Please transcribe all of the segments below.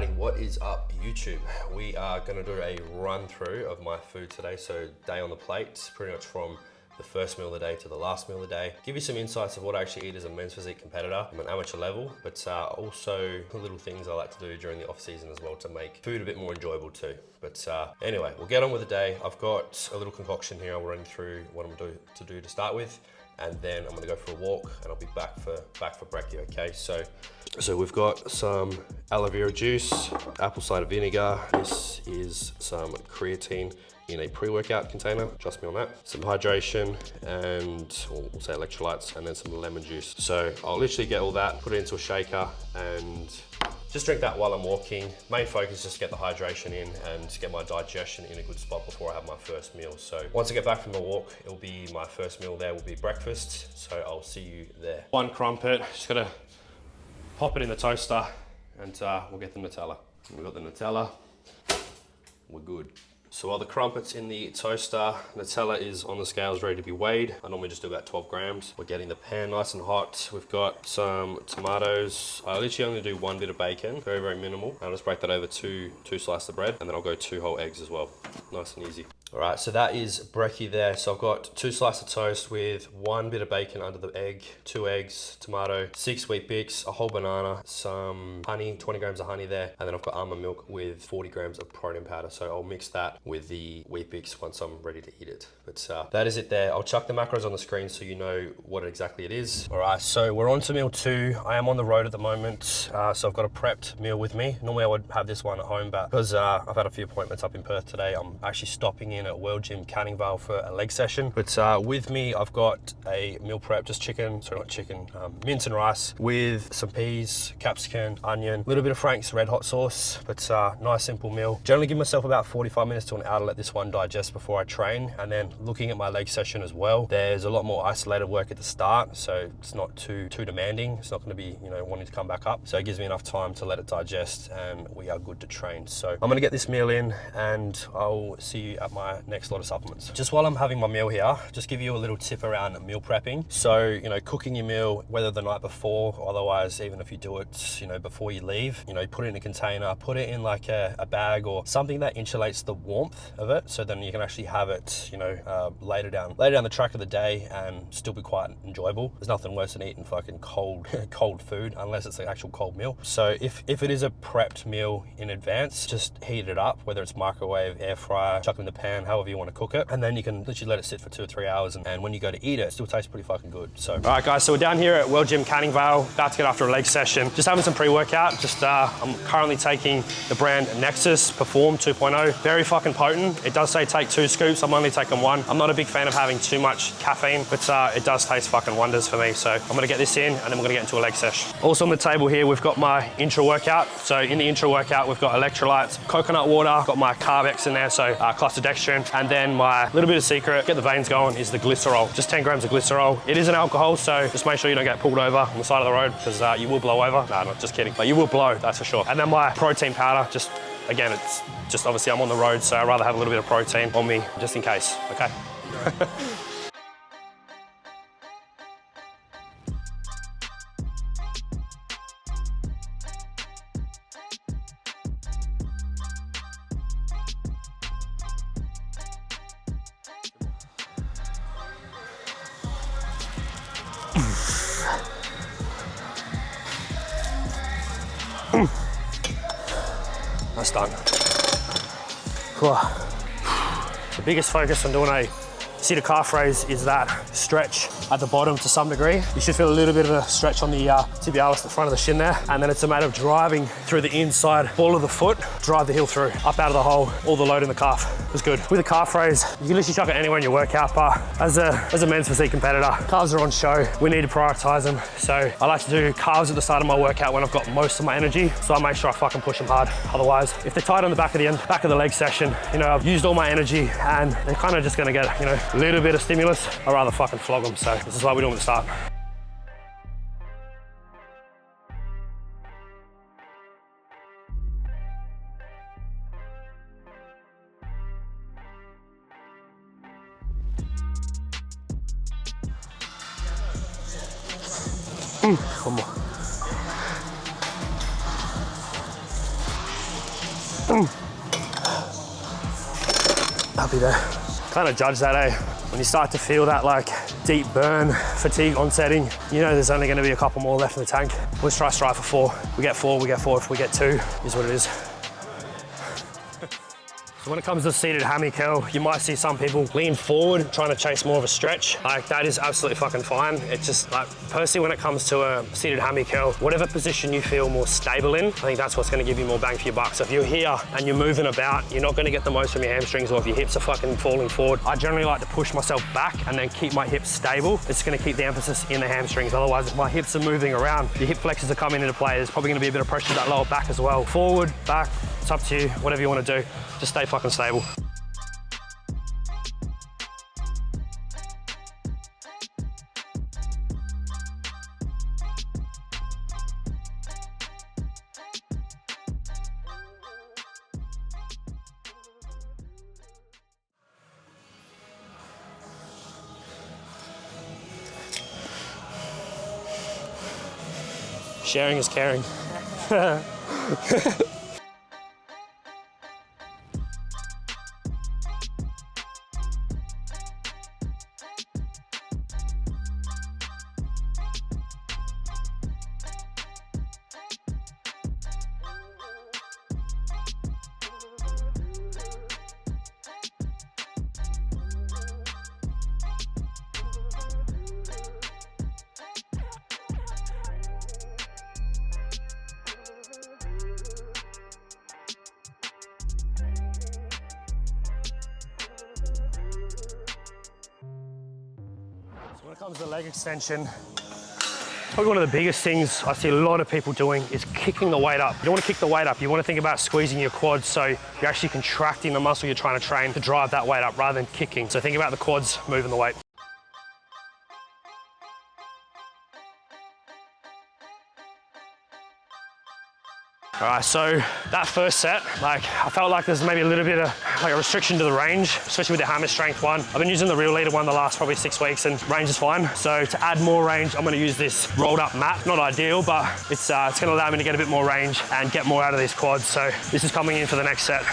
Alrighty, what is up YouTube? We are gonna do a run through of my food today. So day on the plate, pretty much from the first meal of the day to the last meal of the day. Give you some insights of what I actually eat as a men's physique competitor. I'm an amateur level, but also little things I like to do during the off season as well to make food a bit more enjoyable too. But anyway, we'll get on with the day. I've got a little concoction here. I'll run you through what I'm going to do to start with. And then I'm gonna go for a walk and I'll be back for brekkie, okay? So we've got some aloe vera juice, apple cider vinegar. This is some creatine in a pre-workout container, trust me on that. Some hydration and we'll say electrolytes, and then some lemon juice. So I'll literally get all that, put it into a shaker and just drink that while I'm walking. Main focus is just get the hydration in and get my digestion in a good spot before I have my first meal. So once I get back from the walk, it'll be my first meal there will be breakfast. So I'll see you there. One crumpet, just gotta pop it in the toaster and we'll get the Nutella. We've got the Nutella, we're good. So while the crumpet's in the toaster, Nutella is on the scales ready to be weighed. I normally just do about 12 grams. We're getting the pan nice and hot. We've got some tomatoes. I literally only do one bit of bacon, very, very minimal. I'll just break that over two slices of bread, and then I'll go 2 whole eggs as well. Nice and easy. All right, so that is brekkie there. So I've got 2 slices of toast with 1 bit of bacon under the egg, 2 eggs, tomato, 6 wheat bix, a whole banana, some honey, 20 grams of honey there, and then I've got almond milk with 40 grams of protein powder. So I'll mix that with the wheat bix once I'm ready to eat it. But that is it there. I'll chuck the macros on the screen so you know what exactly it is. All right, so we're on to meal 2. I am on the road at the moment, so I've got a prepped meal with me. Normally I would have this one at home, but because I've had a few appointments up in Perth today, I'm actually stopping in at World Gym Canning Vale for a leg session. But with me, I've got a meal prep, just chicken, sorry, not chicken, mince and rice with some peas, capsicum, onion, a little bit of Frank's red hot sauce, but nice simple meal. Generally give myself about 45 minutes to an hour to let this one digest before I train. And then looking at my leg session as well, there's a lot more isolated work at the start, so it's not too demanding. It's not going to be, you know, wanting to come back up. So it gives me enough time to let it digest and we are good to train. So I'm going to get this meal in and I'll see you at my next lot of supplements. Just while I'm having my meal here, just give you a little tip around meal prepping. So, you know, cooking your meal, whether the night before, or otherwise, even if you do it, you know, before you leave, you know, put it in a container, put it in like a bag or something that insulates the warmth of it. So then you can actually have it, you know, later down the track of the day and still be quite enjoyable. There's nothing worse than eating fucking cold food, unless it's an actual cold meal. So if it is a prepped meal in advance, just heat it up, whether it's microwave, air fryer, chuck it in the pan, however you want to cook it. And then you can literally let it sit for 2 or 3 hours. And when you go to eat it, it still tastes pretty fucking good. So, all right guys, so we're down here at World Gym Canning Vale, about to get after a leg session. Just having some pre-workout. Just, I'm currently taking the brand Nexus Perform 2.0. Very fucking potent. It does say take 2 scoops. I'm only taking 1. I'm not a big fan of having too much caffeine, but it does taste fucking wonders for me. So I'm gonna get this in and then we're gonna get into a leg session. Also on the table here, we've got my intra workout. So in the intra workout, we've got electrolytes, coconut water, got my Carb-X in there, so clusterdextrin, and then my little bit of secret, get the veins going, is the glycerol. Just 10 grams of glycerol. It is an alcohol, so just make sure you don't get pulled over on the side of the road because you will blow over. No, not just kidding, but you will blow, that's for sure. And then my protein powder, just again, it's just obviously I'm on the road, so I'd rather have a little bit of protein on me just in case, okay? That's done. The biggest focus on doing a seated calf raise is that stretch at the bottom to some degree. You should feel a little bit of a stretch on the tibialis, the front of the shin there. And then it's a matter of driving through the inside ball of the foot, drive the heel through, up out of the hole, all the load in the calf. It's good. With a calf raise, you can literally chuck it anywhere in your workout, but as a men's physique competitor, calves are on show. We need to prioritize them. So I like to do calves at the start of my workout when I've got most of my energy. So I make sure I fucking push them hard. Otherwise, if they're tight on the back of the leg session, you know, I've used all my energy and they're kind of just gonna get, you know, a little bit of stimulus. I'd rather fucking flog them. So this is why we do them at the start. One more. Happy there. Kind of judge that, eh? When you start to feel that like deep burn, fatigue onsetting, you know there's only gonna be a couple more left in the tank. Let's try strive for 4. We get 4, we get 4. If we get 2, is what it is. So when it comes to seated hammy curl, you might see some people lean forward, trying to chase more of a stretch. Like that is absolutely fucking fine. It's just like, personally, when it comes to a seated hammy curl, whatever position you feel more stable in, I think that's what's gonna give you more bang for your buck. So if you're here and you're moving about, you're not gonna get the most from your hamstrings, or if your hips are fucking falling forward. I generally like to push myself back and then keep my hips stable. It's gonna keep the emphasis in the hamstrings. Otherwise, if my hips are moving around, your hip flexors are coming into play. There's probably gonna be a bit of pressure to that lower back as well. Forward, back, it's up to you, whatever you wanna do. Just stay fucking stable. Sharing is caring. When it comes to leg extension, probably one of the biggest things I see a lot of people doing is kicking the weight up. You don't want to kick the weight up, you want to think about squeezing your quads so you're actually contracting the muscle you're trying to train to drive that weight up rather than kicking. So think about the quads moving the weight. All right, so that first set, like I felt like there's maybe a little bit of like a restriction to the range, especially with the hammer strength one. I've been using the Real Leader one the last probably 6 weeks and range is fine. So to add more range, I'm gonna use this rolled up mat. Not ideal, but it's gonna allow me to get a bit more range and get more out of these quads. So this is coming in for the next set.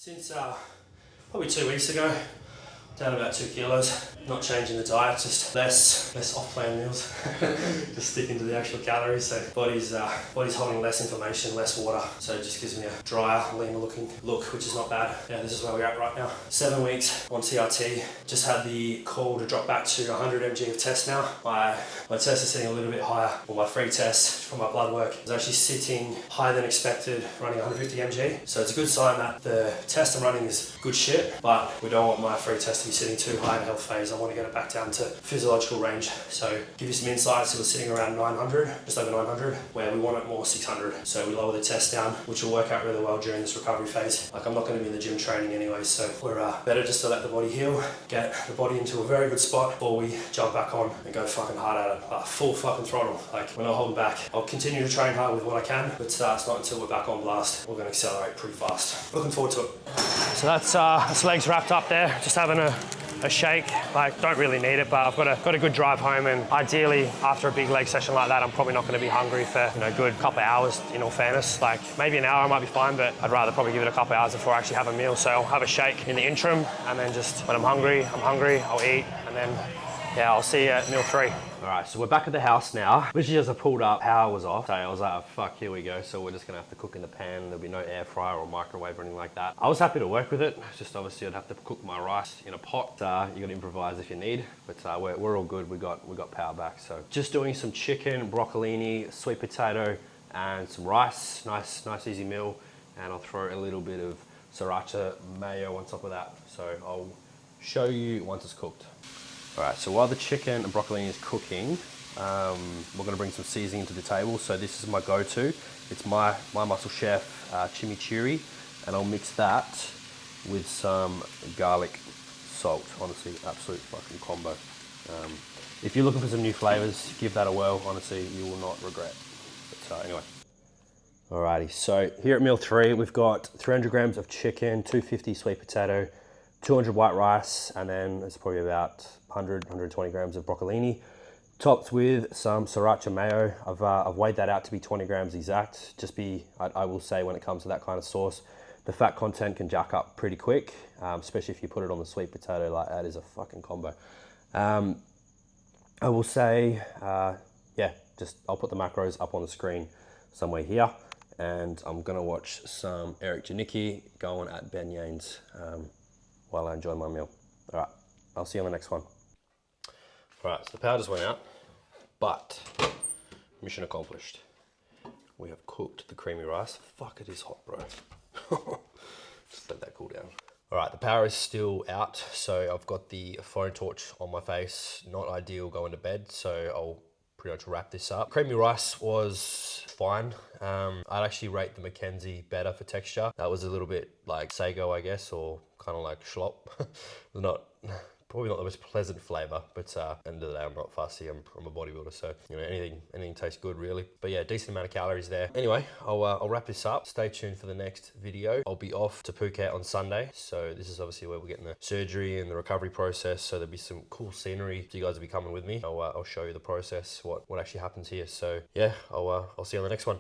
Since probably 2 weeks ago, down about 2 kilos. Not changing the diet, just less off-plan meals. Just sticking to the actual calories. So body's holding less inflammation, less water. So it just gives me a drier, leaner looking look, which is not bad. Yeah, this is where we're at right now. 7 weeks on TRT. Just had the call to drop back to 100 mg of test now. My test is sitting a little bit higher. Well, my free test from my blood work is actually sitting higher than expected, running 150 mg. So it's a good sign that the test I'm running is good shit, but we don't want my free test to be sitting too high in health phase. I want to get it back down to physiological range. So give you some insights. So we're sitting around 900, just over 900, where we want it more 600. So we lower the test down, which will work out really well during this recovery phase. Like I'm not going to be in the gym training anyway, so we're better just to let the body heal, get the body into a very good spot before we jump back on and go fucking hard at it. Full fucking throttle. Like we're not holding back. I'll continue to train hard with what I can, but it's not until we're back on blast. We're going to accelerate pretty fast. Looking forward to it. So that's legs wrapped up there. Just having a shake. Like don't really need it, but I've got a good drive home, and ideally after a big leg session like that, I'm probably not going to be hungry for good couple of hours. In all fairness, like maybe an hour I might be fine, but I'd rather probably give it a couple of hours before I actually have a meal. So I'll have a shake in the interim, and then just when I'm hungry, I'll eat, and then yeah, I'll see you at meal 3. All right, so we're back at the house now. Literally just pulled up, power was off. So I was like, oh, fuck, here we go. So we're just gonna have to cook in the pan. There'll be no air fryer or microwave or anything like that. I was happy to work with it. It's just obviously I'd have to cook my rice in a pot. You gotta improvise if you need, but we're all good. We got power back. So just doing some chicken, broccolini, sweet potato, and some rice. Nice easy meal. And I'll throw a little bit of sriracha mayo on top of that. So I'll show you once it's cooked. All right, so while the chicken and broccolini is cooking, we're gonna bring some seasoning to the table. So this is my go-to. It's my Muscle Chef chimichurri, and I'll mix that with some garlic salt. Honestly, absolute fucking combo. If you're looking for some new flavors, give that a whirl. Honestly, you will not regret. But anyway. Alrighty, so here at meal 3, we've got 300 grams of chicken, 250 sweet potato, 200 white rice, and then there's probably about 120 grams of broccolini, topped with some sriracha mayo. I've weighed that out to be 20 grams exact. I will say when it comes to that kind of sauce, the fat content can jack up pretty quick, especially if you put it on the sweet potato. Like that is a fucking combo. I will say, yeah, I'll put the macros up on the screen somewhere here, and I'm gonna watch some Eric Janicki going at Ben Yanes while I enjoy my meal. All right, I'll see you on the next one. All right, so the power just went out, but mission accomplished. We have cooked the creamy rice. Fuck, it is hot, bro. Just let that cool down. All right, the power is still out, so I've got the phone torch on my face. Not ideal going to bed, so I'll pretty much wrap this up. Creamy rice was fine. I'd actually rate the Mackenzie better for texture. That was a little bit like Sago, I guess, or kind of like schlop. Probably not the most pleasant flavor, but end of the day, I'm not fussy. I'm a bodybuilder, so anything tastes good, really. But yeah, decent amount of calories there. Anyway, I'll wrap this up. Stay tuned for the next video. I'll be off to Phuket on Sunday, so this is obviously where we're getting the surgery and the recovery process. So there'll be some cool scenery. So you guys will be coming with me. I'll show you the process, what actually happens here. So yeah, I'll see you on the next one.